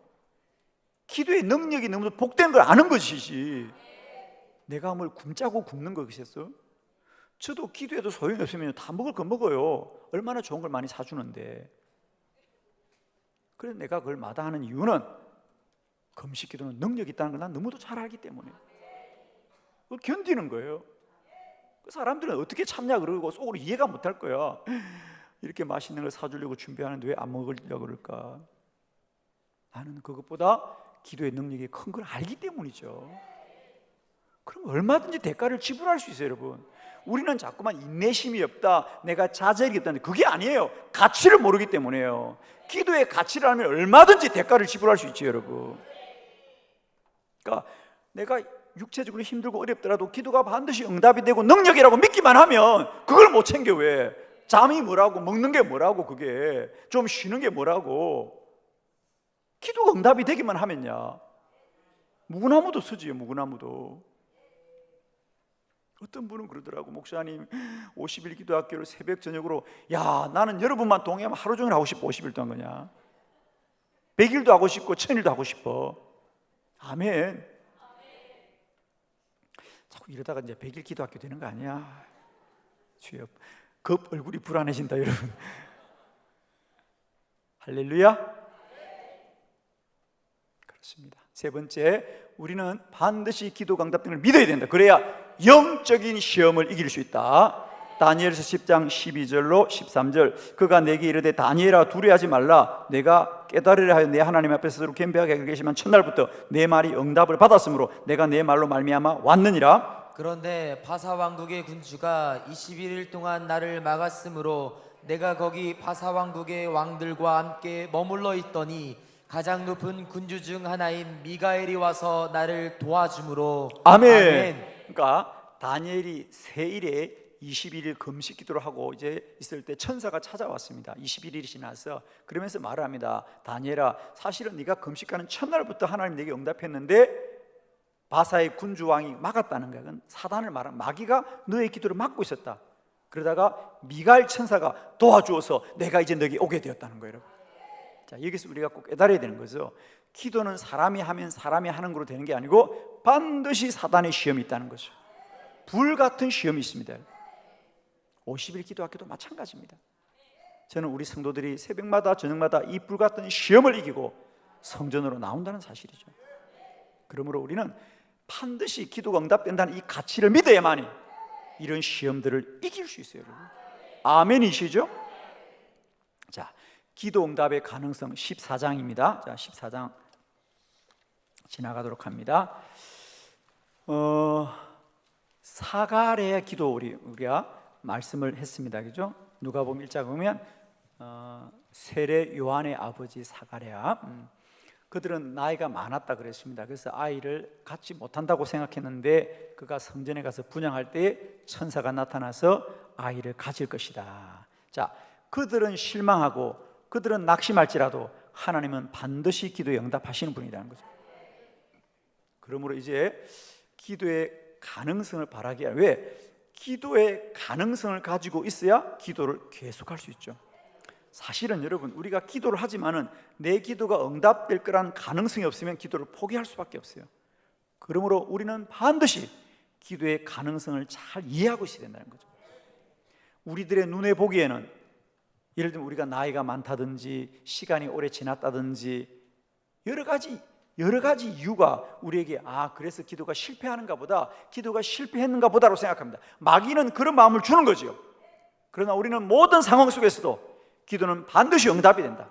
기도의 능력이 너무 복된 걸 아는 것이지, 내가 뭘 굶자고 굶는 것이겠어? 저도 기도해도 소용이 없으면 다 먹을 거 먹어요. 얼마나 좋은 걸 많이 사주는데. 그래서 내가 그걸 마다하는 이유는 금식 기도는 능력이 있다는 걸 난 너무도 잘 알기 때문에 그걸 견디는 거예요. 그 사람들은 어떻게 참냐 그러고 속으로 이해가 못할 거야. 이렇게 맛있는 걸 사주려고 준비하는데 왜 안 먹으려고 그럴까? 나는 그것보다 기도의 능력이 큰 걸 알기 때문이죠. 그럼 얼마든지 대가를 지불할 수 있어요, 여러분. 우리는 자꾸만 인내심이 없다, 내가 자제력이 없다는데 그게 아니에요. 가치를 모르기 때문에요. 기도의 가치를 알면 얼마든지 대가를 지불할 수 있죠, 여러분. 그러니까 내가 육체적으로 힘들고 어렵더라도 기도가 반드시 응답이 되고 능력이라고 믿기만 하면 그걸 못 챙겨. 왜? 잠이 뭐라고, 먹는 게 뭐라고, 그게 좀 쉬는 게 뭐라고. 기도가 응답이 되기만 하면야 무구나무도 쓰지요, 무구나무도. 어떤 분은 그러더라고, 목사님 50일 기도학교를 새벽 저녁으로, 야 나는 여러분만 동의하면 하루 종일 하고 싶어. 50일도 한 거냐? 100일도 하고 싶고 1000일도 하고 싶어. 아멘. 자꾸 이러다가 이제 100일 기도학교 되는 거 아니야? 주여, 급 얼굴이 불안해진다, 여러분. 할렐루야. 그렇습니다. 세 번째, 우리는 반드시 기도 응답됨을 믿어야 된다. 그래야 영적인 시험을 이길 수 있다. 다니엘서 10장 12절로 13절, 그가 내게 이르되 다니엘아 두려워하지 말라. 내가 깨달으려 하여 내 하나님 앞에서 서로 겸비하게 계시면 첫날부터 내 말이 응답을 받았으므로 내가 내 말로 말미암아 왔느니라. 그런데 바사 왕국의 군주가 21일 동안 나를 막았으므로 내가 거기 바사 왕국의 왕들과 함께 머물러 있더니 가장 높은 군주 중 하나인 미가엘이 와서 나를 도와주므로. 아멘. 그러니까 다니엘이 세일에 21일 금식 기도를 하고 이제 있을 때 천사가 찾아왔습니다. 21일이 지나서 그러면서 말을 합니다. 다니엘아, 사실은 네가 금식하는 첫날부터 하나님 내게 응답했는데 바사의 군주 왕이 막았다는 거야. 그건 사단을 말한, 마귀가 너의 기도를 막고 있었다. 그러다가 미가엘 천사가 도와주어서 내가 이제 너에게 오게 되었다는 거예요, 여러분. 자, 여기서 우리가 꼭 깨달아야 되는 거죠. 기도는 사람이 하면 사람이 하는 거로 되는 게 아니고 반드시 사단의 시험이 있다는 거죠. 불같은 시험이 있습니다. 50일 기도학교도 마찬가지입니다. 저는 우리 성도들이 새벽마다 저녁마다 이 불같은 시험을 이기고 성전으로 나온다는 사실이죠. 그러므로 우리는 반드시 기도가 응답된다는 이 가치를 믿어야만이 이런 시험들을 이길 수 있어요, 여러분. 아멘이시죠? 자, 기도 응답의 가능성 14장입니다. 자, 14장 지나가도록 합니다. 사가랴의 기도 우리가 말씀을 했습니다, 그죠? 누가복음 1장 보면 세례 요한의 아버지 사가랴, 그들은 나이가 많았다 그랬습니다. 그래서 아이를 갖지 못한다고 생각했는데 그가 성전에 가서 분향할 때 천사가 나타나서 아이를 가질 것이다. 자, 그들은 실망하고 그들은 낙심할지라도 하나님은 반드시 기도에 응답하시는 분이라는 거죠. 그러므로 이제 기도의 가능성을 바라기 위해, 왜? 기도의 가능성을 가지고 있어야 기도를 계속할 수 있죠. 사실은 여러분, 우리가 기도를 하지만은 내 기도가 응답될 거란 가능성이 없으면 기도를 포기할 수밖에 없어요. 그러므로 우리는 반드시 기도의 가능성을 잘 이해하고 있어야 된다는 거죠. 우리들의 눈에 보기에는 예를 들면 우리가 나이가 많다든지 시간이 오래 지났다든지 여러 가지 이유가 우리에게 그래서 기도가 실패하는가 보다, 기도가 실패했는가 보다로 생각합니다. 마귀는 그런 마음을 주는 거죠. 그러나 우리는 모든 상황 속에서도 기도는 반드시 응답이 된다.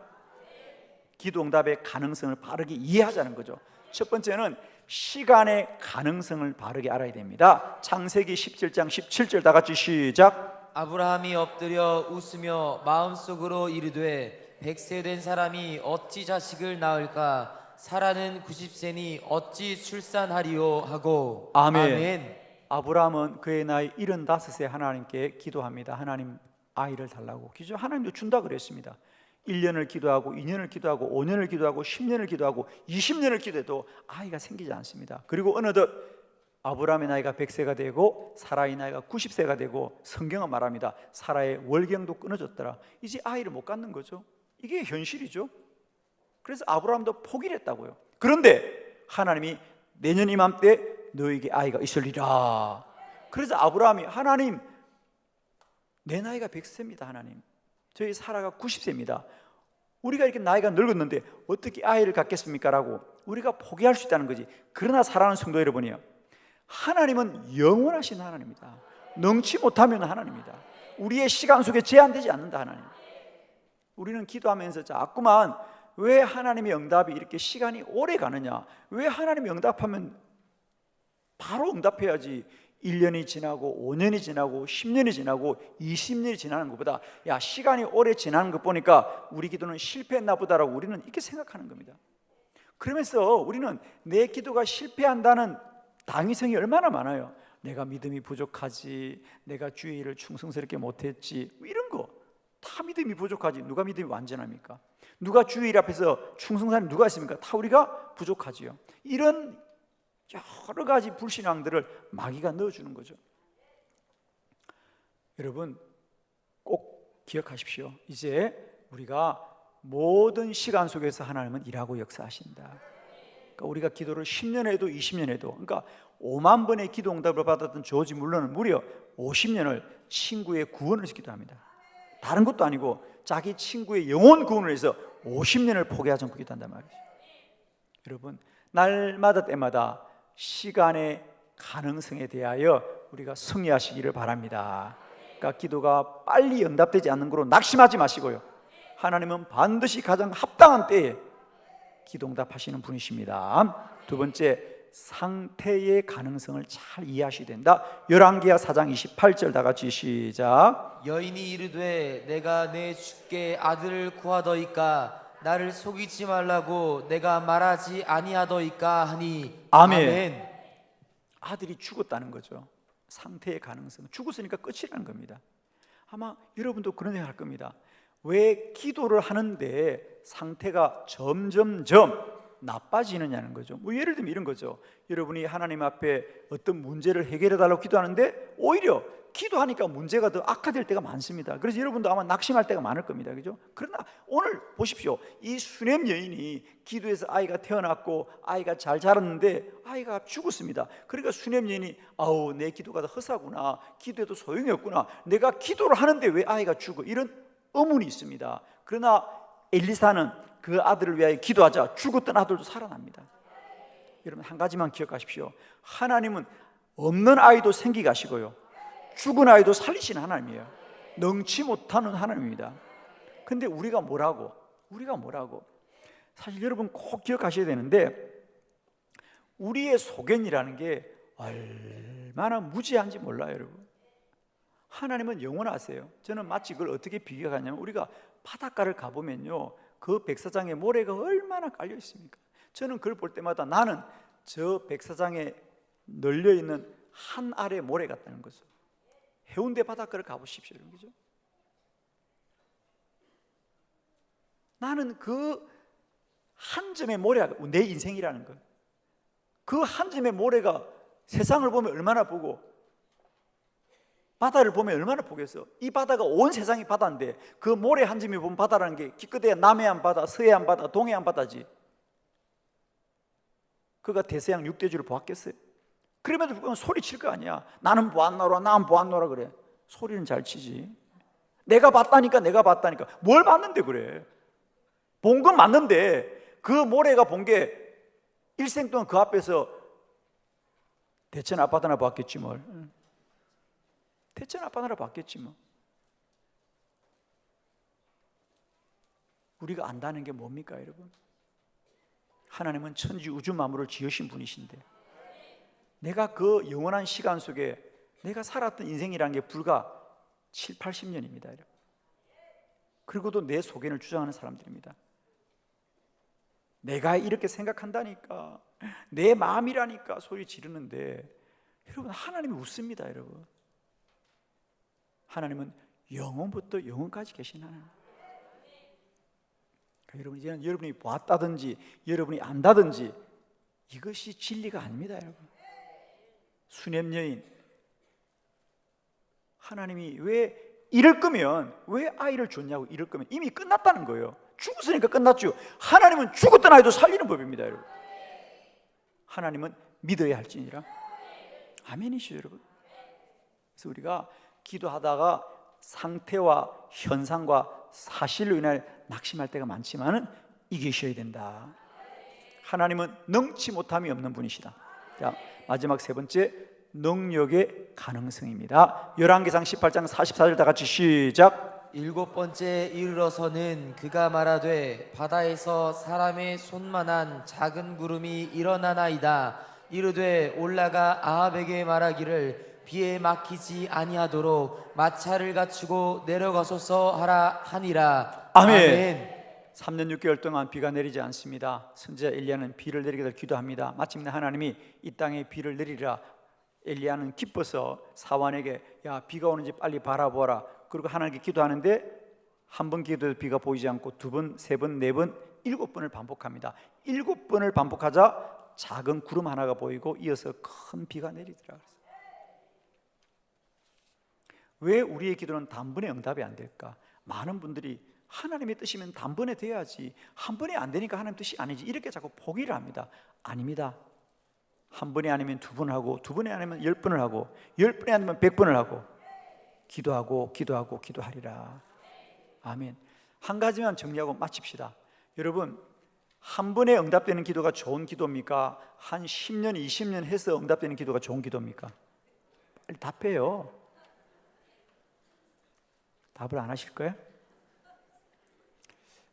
기도 응답의 가능성을 바르게 이해하자는 거죠. 첫 번째는 시간의 가능성을 바르게 알아야 됩니다. 창세기 17장 17절 다 같이 시작. 아브라함이 엎드려 웃으며 마음속으로 이르되 100세 된 사람이 어찌 자식을 낳을까? 사라는 90세니 어찌 출산하리요 하고. 아멘. 아브라함은 그의 나이 75세 하나님께 기도합니다. 하나님 아이를 달라고 기도. 하나님도 준다 그랬습니다. 1년을 기도하고 2년을 기도하고 5년을 기도하고 10년을 기도하고 20년을 기도해도 아이가 생기지 않습니다. 그리고 어느덧 아브라함의 나이가 100세가 되고 사라의 나이가 90세가 되고 성경은 말합니다. 사라의 월경도 끊어졌더라. 이제 아이를 못 갖는 거죠. 이게 현실이죠. 그래서 아브라함도 포기를 했다고요. 그런데 하나님이 내년 이맘때 너에게 아이가 있으리라. 그래서 아브라함이 하나님 내 나이가 100세입니다. 하나님 저희 사라가 90세입니다. 우리가 이렇게 나이가 늙었는데 어떻게 아이를 갖겠습니까? 라고 우리가 포기할 수 있다는 거지. 그러나 사랑하는 성도 여러분이요, 하나님은 영원하신 하나님입니다. 능치 못하면 하나님입니다. 우리의 시간 속에 제한되지 않는다. 하나님. 우리는 기도하면서 자꾸만 왜 하나님의 응답이 이렇게 시간이 오래 가느냐, 왜 하나님의 응답하면 바로 응답해야지 1년이 지나고 5년이 지나고 10년이 지나고 20년이 지나는 것보다 시간이 오래 지나는 것 보니까 우리 기도는 실패했나 보다라고 우리는 이렇게 생각하는 겁니다. 그러면서 우리는 내 기도가 실패한다는 당위성이 얼마나 많아요. 내가 믿음이 부족하지, 내가 주의 일을 충성스럽게 못했지, 이런 거 다 믿음이 부족하지. 누가 믿음이 완전합니까? 누가 주의 일 앞에서 충성사람이 누가 있습니까? 다 우리가 부족하지요. 이런 여러 가지 불신앙들을 마귀가 넣어주는 거죠. 여러분 꼭 기억하십시오. 이제 우리가 모든 시간 속에서 하나님은 일하고 역사하신다. 그러니까 우리가 기도를 10년 해도 20년 해도, 그러니까 5만 번의 기도 응답을 받았던 조지 물러는 무려 50년을 친구의 구원을 위해서 기도합니다. 다른 것도 아니고 자기 친구의 영혼 구원을 위해서 50년을 포기하지 않고 기도한단 말이죠. 여러분 날마다 때마다 시간의 가능성에 대하여 우리가 승리하시기를 바랍니다. 그러니까 기도가 빨리 응답되지 않는 거로 낙심하지 마시고요, 하나님은 반드시 가장 합당한 때에 기도 응답하시는 분이십니다. 두 번째, 상태의 가능성을 잘 이해하셔야 된다. 열왕기하 4장 28절 다 같이 시작. 여인이 이르되 내가 내 주께 아들을 구하더이까 나를 속이지 말라고 내가 말하지 아니하더이까 하니. 아멘. 아들이 죽었다는 거죠. 상태의 가능성, 죽었으니까 끝이라는 겁니다. 아마 여러분도 그런 생각할 겁니다. 왜 기도를 하는데 상태가 점점점 나빠지느냐는 거죠. 예를 들면 이런 거죠. 여러분이 하나님 앞에 어떤 문제를 해결해 달라고 기도하는데 오히려 기도하니까 문제가 더 악화될 때가 많습니다. 그래서 여러분도 아마 낙심할 때가 많을 겁니다. 그죠? 그러나 오늘 보십시오. 이 수냄 여인이 기도해서 아이가 태어났고 아이가 잘 자랐는데 아이가 죽었습니다. 그러니까 수냄 여인이 내 기도가 더 허사구나, 기도해도 소용이 없구나, 내가 기도를 하는데 왜 아이가 죽어, 이런 의문이 있습니다. 그러나 엘리사는 그 아들을 위하여 기도하자 죽었던 아들도 살아납니다. 여러분 한 가지만 기억하십시오. 하나님은 없는 아이도 생기게 하시고요, 죽은 아이도 살리시는 하나님이에요. 능치 못하는 하나님입니다. 근데 우리가 뭐라고? 사실 여러분 꼭 기억하셔야 되는데, 우리의 소견이라는 게 얼마나 무지한지 몰라요. 여러분 하나님은 영원하세요. 저는 마치 그걸 어떻게 비교하냐면, 우리가 바닷가를 가보면요, 그 백사장에 모래가 얼마나 깔려 있습니까? 저는 그걸 볼 때마다 나는 저 백사장에 널려있는 한 알의 모래 같다는 거죠. 해운대 바닷가를 가보십시오. 그죠? 나는 그 한 점의 모래가 내 인생이라는 거예요. 그 한 점의 모래가 세상을 보면 얼마나 보고 바다를 보면 얼마나 보겠어. 이 바다가 온 세상이 바다인데 그 모래 한 점이 보면 바다라는 게 기껏해야 남해안 바다, 서해안 바다, 동해안 바다지. 그가 대서양 6대주를 보았겠어요? 그럼에도 불구하고 소리 칠 거 아니야. 나는 보았노라, 나는 보았노라 그래. 소리는 잘 치지. 내가 봤다니까, 내가 봤다니까. 뭘 봤는데 그래? 본 건 맞는데 그 모래가 본 게 일생 동안 그 앞에서 대천 아파트나 봤겠지 뭘. 대천 아파트나 봤겠지 뭐. 우리가 안다는 게 뭡니까 여러분? 하나님은 천지 우주 만물을 지으신 분이신데 내가 그 영원한 시간 속에 내가 살았던 인생이라는 게 불과 7, 80년입니다 여러분. 그리고도 내 소견을 주장하는 사람들입니다. 내가 이렇게 생각한다니까, 내 마음이라니까 소리 지르는데 여러분, 하나님이 웃습니다 여러분. 하나님은 영원부터 영원까지 계신 하나님. 그러니까 여러분, 이제는 여러분이 보았다든지 여러분이 안다든지 이것이 진리가 아닙니다 여러분. 수냄 여인, 하나님이 왜 이럴 거면 왜 아이를 줬냐고. 이럴 거면 이미 끝났다는 거예요. 죽었으니까 끝났죠. 하나님은 죽었던 아이도 살리는 법입니다 여러분. 하나님은 믿어야 할지니라. 아멘이시죠 여러분. 그래서 우리가 기도하다가 상태와 현상과 사실로 인해 낙심할 때가 많지만은 이기셔야 된다. 하나님은 능치 못함이 없는 분이시다. 자, 마지막 세 번째, 능력의 가능성입니다. 열왕기상 18장 44절 다 같이 시작. 일곱 번째 이르러서는 그가 말하되 바다에서 사람의 손만한 작은 구름이 일어나나이다. 이르되 올라가 아합에게 말하기를 비에 막히지 아니하도록 마차를 갖추고 내려가소서 하라 하니라. 아멘. 3년 6개월 동안 비가 내리지 않습니다. 선지자 엘리야는 비를 내리게 될 기도합니다. 마침내 하나님이 이 땅에 비를 내리라. 엘리야는 기뻐서 사환에게 야, 비가 오는지 빨리 바라보아라. 그리고 하나님께 기도하는데 한 번 기도해도 비가 보이지 않고 두 번, 세 번, 네 번, 7번을 반복합니다. 7번을 반복하자 작은 구름 하나가 보이고 이어서 큰 비가 내리더라. 왜 우리의 기도는 단번에 응답이 안 될까? 많은 분들이 하나님의 뜻이면 단번에 돼야지, 한 번에 안 되니까 하나님 뜻이 아니지, 이렇게 자꾸 포기를 합니다. 아닙니다. 한 번에 아니면 두 번 하고, 두 번에 아니면 10번을 하고, 10번에 아니면 100번을 하고, 기도하고 기도하고 기도하리라. 아멘. 한 가지만 정리하고 마칩시다. 여러분, 한 번에 응답되는 기도가 좋은 기도입니까? 한 10년, 20년 해서 응답되는 기도가 좋은 기도입니까? 빨리 답해요. 답을 안 하실 거예요?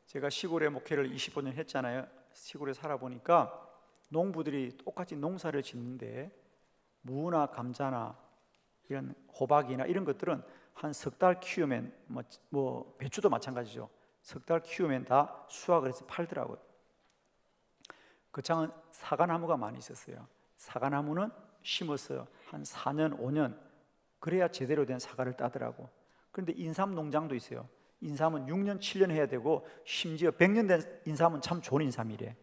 제가 시골에 목회를 25년 했잖아요. 시골에 살아보니까 농부들이 똑같이 농사를 짓는데 무나 감자나 이런 호박이나 이런 것들은 한 석 달 키우면 뭐 배추도 마찬가지죠. 석 달 키우면 다 수확을 해서 팔더라고요. 그 창은 사과나무가 많이 있었어요. 사과나무는 심어서 한 4년, 5년 그래야 제대로 된 사과를 따더라고. 그런데 인삼 농장도 있어요. 인삼은 6년, 7년 해야 되고 심지어 100년 된 인삼은 참 좋은 인삼이래.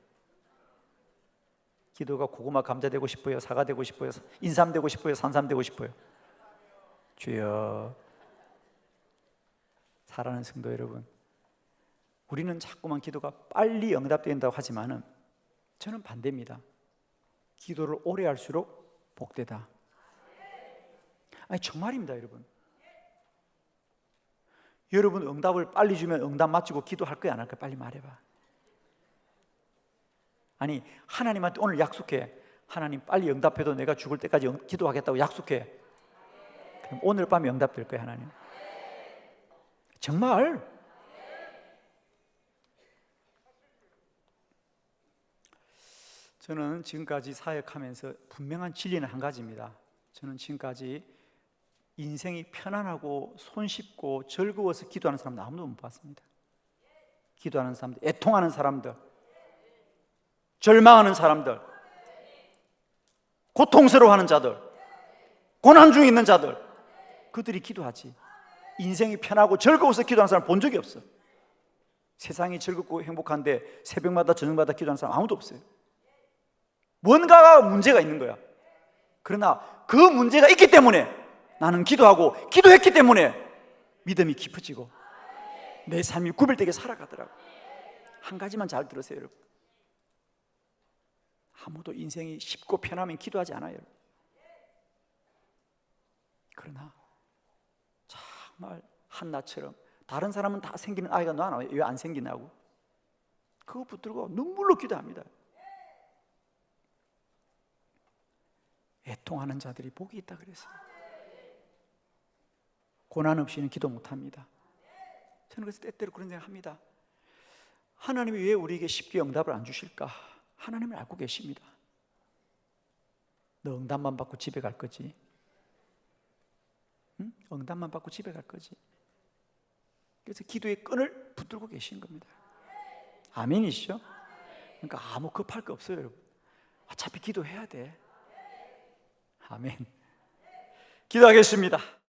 기도가 고구마 감자 되고 싶어요? 사과 되고 싶어요? 인삼 되고 싶어요? 산삼 되고 싶어요? 주여. 사랑하는 성도 여러분, 우리는 자꾸만 기도가 빨리 응답된다고 하지만은 저는 반대입니다. 기도를 오래 할수록 복되다. 아니 정말입니다 여러분. 여러분 응답을 빨리 주면 응답 마치고 기도할 거야 안 할 거야? 빨리 말해봐. 아니 하나님한테 오늘 약속해. 하나님 빨리 응답해도 내가 죽을 때까지 기도하겠다고 약속해. 그럼 오늘 밤에 응답될 거야 하나님. 정말. 저는 지금까지 사역하면서 분명한 진리는 한 가지입니다. 저는 지금까지 인생이 편안하고 손쉽고 즐거워서 기도하는 사람들 아무도 못 봤습니다. 기도하는 사람들, 애통하는 사람들, 절망하는 사람들, 고통스러워하는 자들, 고난 중에 있는 자들, 그들이 기도하지. 인생이 편하고 즐거워서 기도하는 사람 본 적이 없어. 세상이 즐겁고 행복한데 새벽마다 저녁마다 기도하는 사람 아무도 없어요. 뭔가 문제가 있는 거야. 그러나 그 문제가 있기 때문에 나는 기도하고 기도했기 때문에 믿음이 깊어지고 내 삶이 구별되게 살아가더라고. 한 가지만 잘 들으세요 여러분. 아무도 인생이 쉽고 편하면 기도하지 않아요. 그러나 정말 한나처럼 다른 사람은 다 생기는 아이가 나는 왜 안 생기냐고 그거 붙들고 눈물로 기도합니다. 애통하는 자들이 복이 있다 그랬어요. 고난 없이는 기도 못합니다. 저는 그래서 때때로 그런 생각합니다. 하나님이 왜 우리에게 쉽게 응답을 안 주실까? 하나님을 알고 계십니다. 너 응답만 받고 집에 갈 거지? 응? 응답만 받고 집에 갈 거지? 그래서 기도의 끈을 붙들고 계신 겁니다. 아멘이시죠? 그러니까 아무 급할 거 없어요, 여러분. 어차피 기도해야 돼. 아멘. 기도하겠습니다.